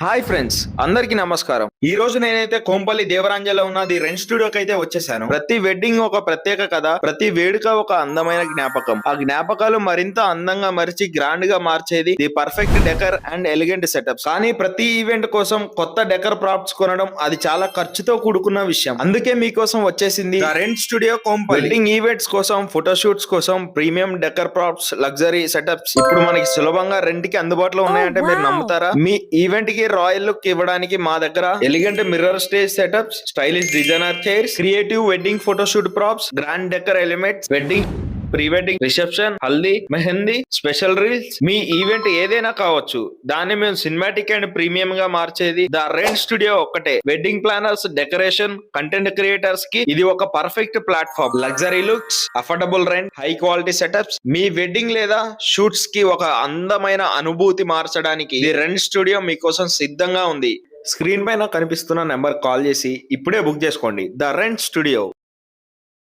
Hi friends, అందరికి నమస్కారం. ఈ రోజు నేనైతే కోంపల్లి దేవరాంజలో ఉన్న ది రెంట్ స్టూడియోకి అయితే వచ్చేసాను. ప్రతి వెడ్డింగ్ ఒక ప్రత్యేక కథ, ప్రతి వేడుక ఒక అందమైన జ్ఞాపకం. ఆ జ్ఞాపకాలు మరింత అందంగా మరిచి గ్రాండ్ గా మార్చేది the perfect decor and elegant setups. కానీ ప్రతి ఈవెంట్ కోసం కొత్త డెకర్ ప్రాప్స్ కొనడం అది చాలా ఖర్చుతో కూడుకున్న విషయం. అందుకే మీకోసం వచ్చేసింది the rent studio Kompally. Wedding events కోసం, ఫోటోషూట్స్ కోసం premium decor props, luxury setups ఇప్పుడు మనకి సులభంగా రెంట్ కి అందుబాటులో ఉన్నాయంటే మీరు నమ్ముతారా? మీ ఈవెంట్ కి రాయల్ లుక్ ఇవ్వడానికి మా దగ్గర elegant mirror stage setups, stylish designer chairs, creative wedding photoshoot props, grand decor elements, wedding pre wedding, reception, haldi, mehndi, special reels, మీ ఈవెంట్ ఏదైనా కావచ్చు, దాన్ని మేము సినిమాటిక్ అండ్ ప్రీమియం గా మార్చేది ద రెంట్ స్టూడియో ఒక్కటే. Wedding planners, decoration, content creators కి ఇది ఒక perfect platform. Luxury looks, affordable rent, high quality setups, మీ వెడ్డింగ్ లేదా షూట్స్ కి ఒక అందమైన అనుభూతి మార్చడానికి ది రెంట్ స్టూడియో మీకోసం సిద్ధంగా ఉంది. స్క్రీన్ పైన కనిపిస్తున్న నెంబర్ కాల్ చేసి ఇప్పుడే బుక్ చేసుకోండి. The rent studio.